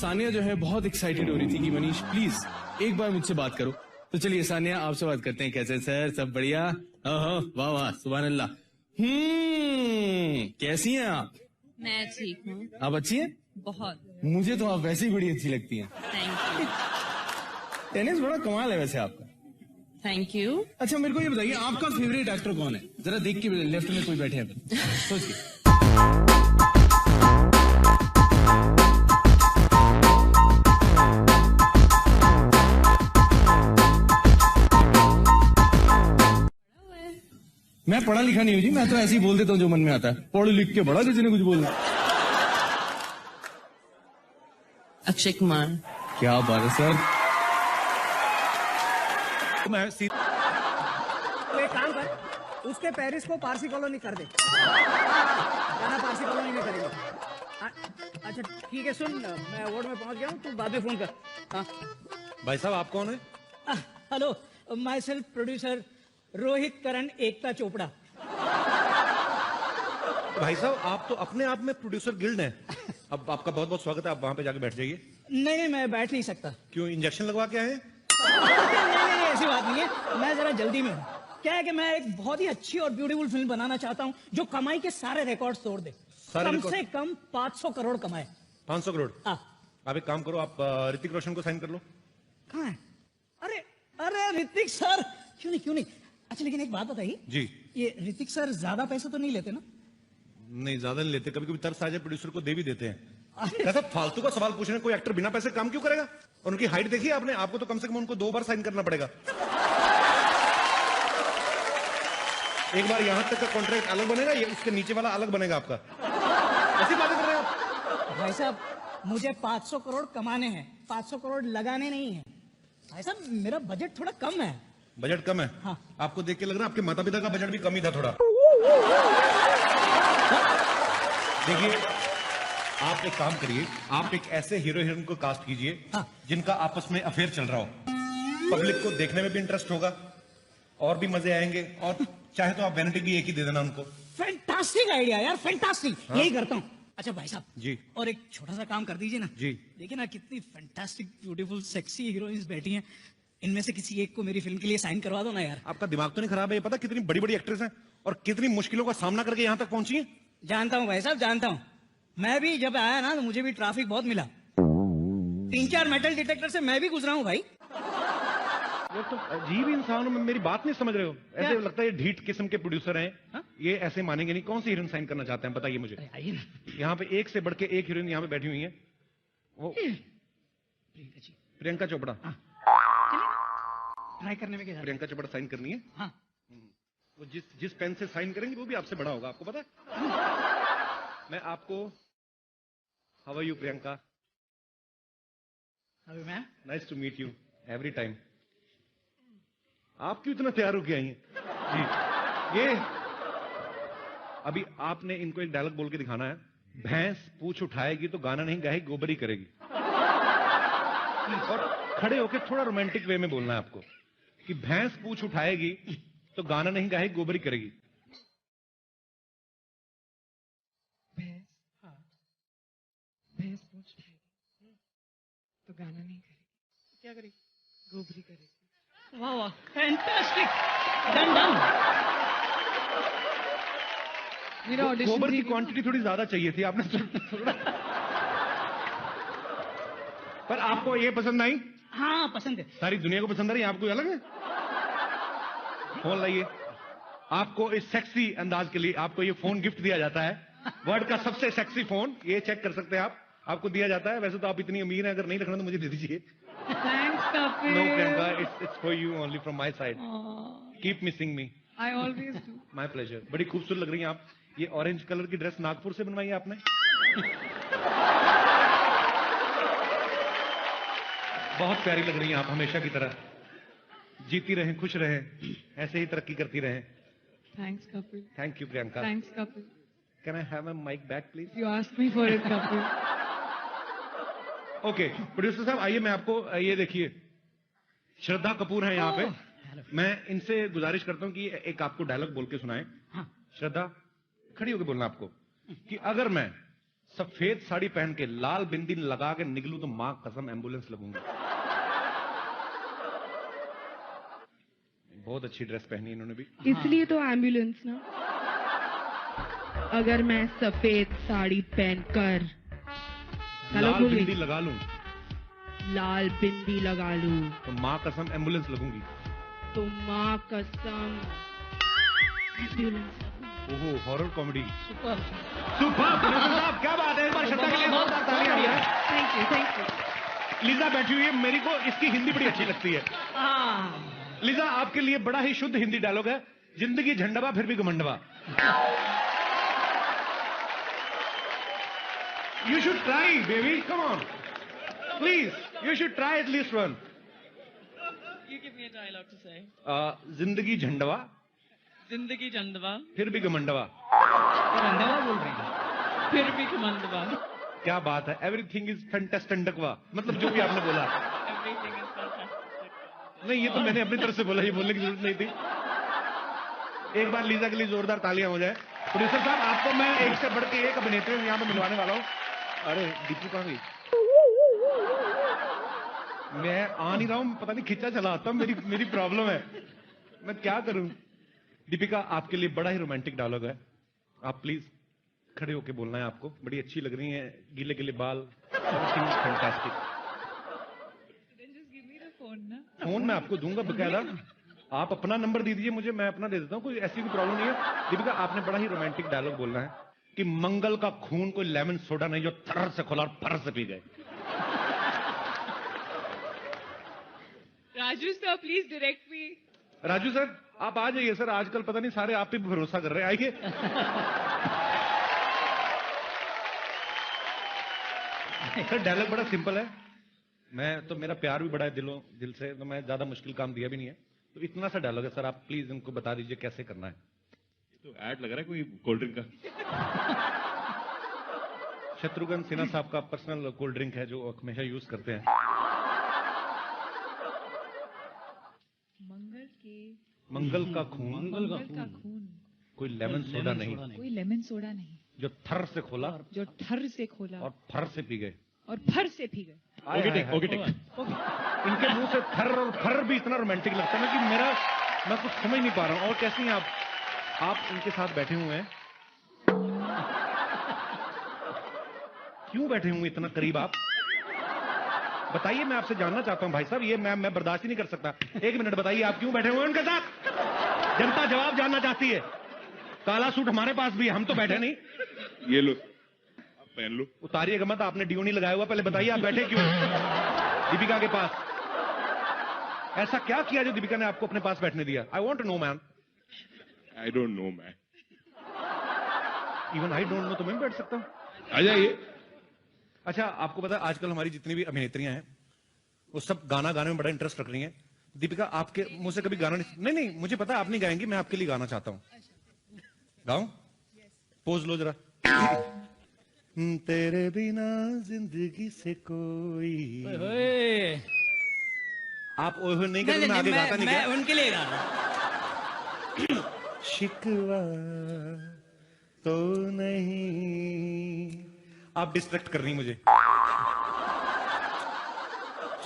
सानिया जो है बहुत एक्साइटेड हो रही थी कि मनीष प्लीज एक बार मुझसे बात करो। तो चलिए सानिया आपसे बात करते हैं। कैसे सर, सब बढ़िया? ओहो वाह वाह सुभान अल्लाह। कैसी हैं आप? मैं ठीक हूँ। आप अच्छी हैं? बहुत। मुझे तो आप वैसे ही बड़ी अच्छी लगती हैं। Thank you. टेनिस बड़ा कमाल है वैसे आपका। Thank you. अच्छा मेरे को ये बताइए आपका फेवरेट एक्टर कौन है? जरा देख के, लेफ्ट में कोई बैठे हैं सोच के। मैं पढ़ा लिखा नहीं हूँ जी, मैं तो ऐसे ही बोल देता हूँ जो मन में आता है। पढ़ लिख के बड़ा किसी ने कुछ बोलना। अक्षय कुमार। क्या बात है सर। मैं तो एक काम कर, उसके पेरिस को पारसी कॉलोनी कर दे। जाना पारसी कॉलोनी में करेंगे। अच्छा ठीक है, सुन मैं वार्ड में पहुंच गया हूँ, तू बाद में फोन कर। हाँ भाई साहब आप कौन है? Hello, myself producer Rohit Karan Ekta Chopra. भाई साहब आप तो अपने आप में प्रोड्यूसर गिल्ड हैं। अब आपका बहुत बहुत स्वागत है, आप वहां पे जाके बैठ जाइए। नहीं मैं बैठ नहीं सकता। क्यों, इंजेक्शन लगवा के आए हैं? नहीं ऐसी बात नहीं है, मैं जरा जल्दी में हूँ। क्या है कि मैं एक बहुत ही अच्छी और ब्यूटीफुल फिल्म बनाना चाहता हूँ जो कमाई के सारे रिकॉर्ड तोड़ दे। कम से कम 500 करोड़ कमाए। 500 करोड़? हाँ। आप एक काम करो, आप ऋतिक रोशन को साइन कर लो। कहाँ है? अरे ऋतिक सर, क्यों नहीं। अच्छा लेकिन एक बात बताइए जी। ये ऋतिक सर ज्यादा पैसे तो नहीं लेते ना? नहीं ज्यादा नहीं लेते, कभी कभी तरस आ जाए प्रोड्यूसर को दे भी देते हैं। ऐसा फालतू का सवाल पूछ रहे हैं, कोई एक्टर बिना पैसे काम क्यों करेगा? और उनकी हाइट देखिए आपने, आपको तो कम से कम उनको 2 बार साइन करना पड़ेगा। एक बार यहां तक का कॉन्ट्रैक्ट अलग बनेगा, ये उसके नीचे वाला अलग बनेगा आपका। ऐसी बातें कर रहे हैं आप? भाई साहब मुझे 500 करोड़ कमाने हैं, 500 करोड़ लगाने नहीं है। भाई साहब मेरा बजट थोड़ा कम है। बजट कम है? हाँ। आपको देख के लग रहा है आपके माता पिता का बजट भी कम ही था थोड़ा। देखिए आप एक काम करिए, आप एक ऐसे हीरो हीरोइन को कास्ट कीजिए हाँ। जिनका आपस में अफेयर चल रहा हो। पब्लिक को देखने में भी इंटरेस्ट होगा और भी मजे आएंगे, और चाहे तो आप वैनिटी भी एक ही दे देना उनको। फैंटास्टिक आइडिया यार, फैंटास्टिक। हाँ? यही करता हूँ। अच्छा भाई साहब जी। और एक छोटा सा काम कर दीजिए ना जी। देखिए ना कितनी फैंटास्टिक ब्यूटीफुल सेक्सी हीरोइंस बैठी हैं, इनमें से किसी एक को मेरी फिल्म के लिए साइन करवा दो ना यार। आपका दिमाग तो नहीं खराब है? ये पता कितनी बड़ी बड़ी एक्ट्रेस हैं और कितनी मुश्किलों का सामना करके यहाँ तक पहुंची हैं? जानता हूँ भाई साहब, जानता हूँ। मैं भी जब आया ना तो मुझे भी ट्रैफिक बहुत मिला। 3-4 मेटल डिटेक्टर से मैं भी गुजरा हूँ भाई। ये तो अजीब इंसान हो, मेरी बात नहीं समझ रहे हो। ऐसे लगता है ये ढीठ किस्म के प्रोड्यूसर हैं। हाँ? ये ऐसे मानेंगे नहीं। कौन सी हीरोइन साइन करना चाहते हैं बताइए मुझे। आइए ना। यहाँ पे एक से बढ़ के एक हीरोइन यहाँ पे बैठी हुई है। वो प्रियंका चोपड़ा। ट्राई करने में क्या? प्रियंका चोपड़ा साइन करनी है। हाँ। वो जिस पेन से साइन करेंगे वो भी आपसे बड़ा होगा, आपको पता है? मैं आपको हाउ आर यू प्रियंका? अभी मैं nice to meet you every time. आप क्यों इतना तैयार होके आई हैं? जी ये अभी आपने इनको एक डायलॉग बोल के दिखाना है। भैंस पूंछ उठाएगी तो गाना नहीं गाएगी, गोबरी करेगी। और खड़े होके थोड़ा रोमांटिक वे में बोलना है आपको कि भैंस पूंछ उठाएगी तो गाना नहीं गाएगी, गोबरी करेगी। भैंस पूछ उठाएगी तो गाना नहीं करेगी, क्या करेगी? गोबरी करेगी। वाह वाह फैंटास्टिक, डन। मेरा ऑडिशन गोबर की क्वांटिटी थोड़ी ज्यादा चाहिए थी, आपने थोड़ा। पर आपको ये पसंद आई? हाँ पसंद है। सारी दुनिया को पसंद आ रही है, आपको अलग है? फोन लाइए। आपको इस सेक्सी अंदाज के लिए आपको ये फोन गिफ्ट दिया जाता है। वर्ल्ड का सबसे सेक्सी फोन, ये चेक कर सकते हैं आप, आपको दिया जाता है। वैसे तो आप इतनी अमीर हैं, अगर नहीं रखना तो मुझे दे दीजिए। Thanks Kapil. No Priyanka, it's for you only from my side. Keep missing me. I always do. My pleasure. बड़ी खूबसूरत लग रही हैं आप। ये ऑरेंज कलर की ड्रेस नागपुर से बनवाई है आपने? बहुत प्यारी लग रही हैं आप, हमेशा की तरह। जीती रहें, खुश रहें, ऐसे ही तरक्की करती रहें। Thanks Kapil. Thank you Priyanka. Thanks Kapil. Can I have a mike back please? You asked me for it Kapil. Okay producer साहब आइए, मैं आपको ये देखिए श्रद्धा कपूर है यहाँ पे। मैं इनसे गुजारिश करता हूँ कि एक आपको डायलॉग बोल के सुनाएं। हाँ। श्रद्धा खड़ी होकर बोलना आपको कि अगर मैं सफेद साड़ी पहन के लाल बिंदी लगा के निकलूं तो मां कसम एम्बुलेंस लगूंगा। बहुत अच्छी ड्रेस पहनी इन्होंने भी। इसलिए तो एम्बुलेंस ना। अगर मैं सफेद साड़ी पहनकर लाल बिंदी लगा लूं लाल बिंदी लगा लूं तो मां कसम एम्बुलेंस लगूंगी। तो माँ कसम एम्बुलेंस लगूंगी। ओहो हॉरर कॉमेडी। सुपर। साहब क्या बात है, एक बार श्रद्धा के लिए जोरदार तालियां हो जाए। Thank you thank you. Lisa बैठी हुई है, मेरे को इसकी हिंदी बड़ी अच्छी लगती है। लीजा आपके लिए बड़ा ही शुद्ध हिंदी डायलॉग है, जिंदगी झंडवा फिर भी घमंडवा। You should try baby, come on please, you should try at least one. You give me a dialogue to say. जिंदगी झंडवा जिंदगी चंदवा फिर भी घमंडवा। अंधेरा बोल रही है। फिर भी कमंदवा। क्या बात है, एवरीथिंग इज फैंटास्टिकवा, मतलब जो भी आपने बोला। Everything is fantastic. नहीं, ये तो मैंने अपनी तरफ से बोला, ये बोलने की जरूरत नहीं थी। एक बार लीजा के लिए जोरदार तालियां हो जाए। प्रोड्यूसर साहब आपको मैं एक से बढ़ के एक अभिनेत्री यहाँ पे मिलवाने वाला हूँ। अरे दीपू कहाँ गई? मैं आ नहीं रहा हूँ, पता नहीं खिंचा चला आता हूँ, मेरी प्रॉब्लम है, मैं क्या करूं। दीपिका आपके लिए बड़ा ही रोमांटिक डायलॉग है, आप प्लीज खड़े होके बोलना है आपको। बड़ी अच्छी लग रही है, गीले गीले बाल, fantastic. Then just give me the phone ना। फोन मैं आपको दूंगा बकायदा, आप अपना नंबर दे दीजिए मुझे, मैं अपना दे देता हूँ, कोई ऐसी कोई प्रॉब्लम नहीं है। दीपिका आपने बड़ा ही रोमांटिक डायलॉग बोलना है कि मंगल का खून कोई लेमन सोडा नहीं जो थर से खोला और फर से पी गए। Raju sir please direct me. Raju sir आप आ जाइए सर, आजकल पता नहीं सारे आप पे भरोसा कर रहे हैं, आइए। सर डायलॉग बड़ा सिंपल है, मैं तो मेरा प्यार भी बड़ा है दिल से, तो मैं ज्यादा मुश्किल काम दिया भी नहीं है, तो इतना सा डायलॉग है सर, आप प्लीज इनको बता दीजिए कैसे करना है। तो ऐड लग रहा है कोई कोल्ड ड्रिंक का। शत्रुघ्न सिन्हा साहब का पर्सनल कोल्ड ड्रिंक है जो हमेशा यूज करते हैं। मंगल का खून कोई लेमन सोडा नहीं, कोई लेमन सोडा नहीं जो थर से खोला जो ठर से खोला और फर से पी गए। और फर से पी गए। Okay take, okay take. इनके मुंह से थर और फर भी इतना रोमांटिक लगता है ना कि मैं कुछ समझ नहीं पा रहा हूँ। और कैसी हैं आप इनके साथ बैठे हुए हैं, क्यों बैठे हुए इतना करीब आप बताइए, मैं आपसे जानना चाहता हूं भाई साहब, ये मैं बर्दाश्त ही नहीं कर सकता। एक मिनट बताइए आप क्यों बैठे हुए हैं उनके साथ, जनता जवाब जानना चाहती है। काला सूट हमारे पास भी है, हम तो बैठे नहीं। ये लो आप पहन लो। उतारिएगा मत, आपने डीओ नहीं लगाया हुआ, पहले बताइए आप बैठे क्यों दीपिका के पास। ऐसा क्या किया जो दीपिका ने आपको अपने पास बैठने दिया? I want to know man. I don't know man. Even I don't know तो मैं भी बैठ सकता हूं। आ जाइए। अच्छा आपको पता है आजकल हमारी जितनी भी अभिनेत्रियां हैं वो सब गाना गाने में बड़ा इंटरेस्ट रख रही हैं। दीपिका आपके मुंह से कभी गाना नहीं, मुझे पता है आप नहीं गाएंगी, मैं आपके लिए गाना चाहता हूं। गाऊं? पोज लो जरा। तेरे बिना जिंदगी से कोई। आप ओह नहीं करते, मैं आगे गाता नहीं मैं क्या? उनके लिए गा रहा हूं। शिकवा तो नहीं, आप डिस्ट्रैक्ट कर रही मुझे।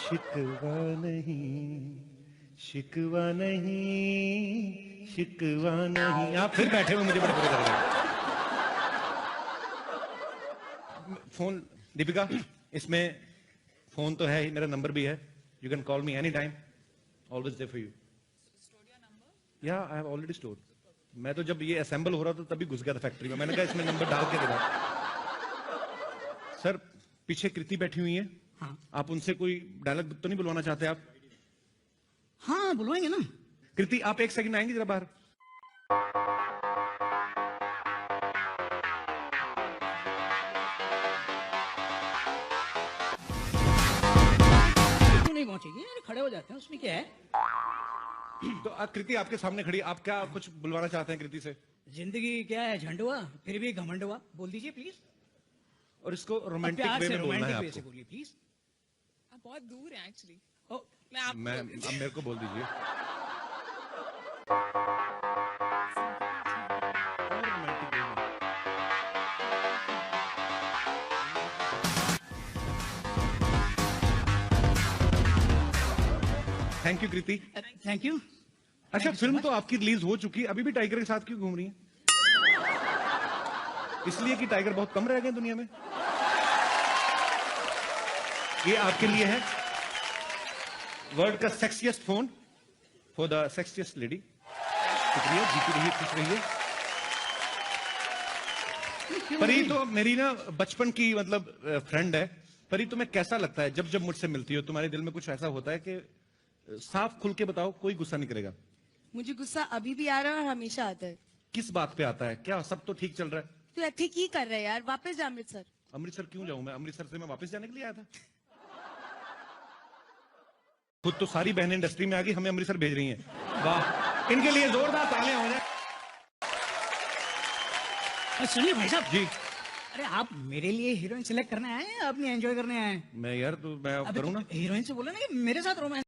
शिकवा नहीं, शिकवा नहीं, शिकवा नहीं। आप फिर बैठे हुए मुझे बड़े बुरे लग रहे हैं। फोन दीपिका, इसमें फोन तो है ही, मेरा नंबर भी है, you can call me any time, always there for you. या आई हैव ऑलरेडी स्टोर्ड। मैं तो जब ये असेंबल हो रहा था तभी घुस गया था फैक्ट्री में, मैंने कहा इसमें नंबर डाल के देना। सर पीछे कृति बैठी हुई है, हाँ आप उनसे कोई डायलॉग तो नहीं बुलवाना चाहते आप? हाँ बुलवाएंगे ना। कृति आप एक सेकंड आएंगे जरा बाहर। क्यों नहीं पहुंचेगी, अरे खड़े हो जाते हैं, उसमें क्या है। तो कृति आपके सामने खड़ी, आप क्या कुछ बुलवाना चाहते हैं कृति से? जिंदगी क्या है झंडुआ फिर भी घमंडुआ, बोल दीजिए प्लीज। और इसको रोमांटिक प्यार वे से में बोलना है रोमांटिक वे से आपको। बोलिए प्लीज। आप बहुत दूर हैं एक्चुअली। ओ मैं आपको मैं अब मेरे को बोल दीजिए। और रोमांटिक वे में। Thank you Kriti. Thank you. अच्छा, फिल्म तो आपकी रिलीज हो चुकी है, अभी भी टाइगर के साथ क्यों घूम रही है? इसलिए कि टाइगर बहुत कम रह गए दुनिया में। ये आपके लिए है वर्ल्ड का sexiest phone for the sexiest lady. शुक्रिया, जीती रहिए, खुश रहिए। परी तो मेरी ना बचपन की मतलब फ्रेंड है। परी, तुम्हें कैसा लगता है जब जब मुझसे मिलती हो? तुम्हारे दिल में कुछ ऐसा होता है कि साफ खुल के बताओ, कोई गुस्सा नहीं करेगा? मुझे गुस्सा अभी भी आ रहा है और हमेशा आता है। किस बात पे आता है? क्या सब तो ठीक चल रहा है? तो ठीक ही कर रहे हैं यार, वापस जा अमृतसर। अमृतसर क्यों जाऊं मैं? अमृतसर से मैं वापस जाने के लिए आया था। खुद तो सारी बहनें इंडस्ट्री में आ गई, हमें अमृतसर भेज रही हैं। वाह, इनके लिए जोरदार तालियां हो जाए। सुनिए भाई साहब जी, अरे आप मेरे लिए हीरोइन सिलेक्ट करने आए हैं, अपनी एंजॉय करने आए हैं? मैं यार तो मैं अबे करूँ ना? हीरोइन से बोला ना कि मेरे साथ रोमांस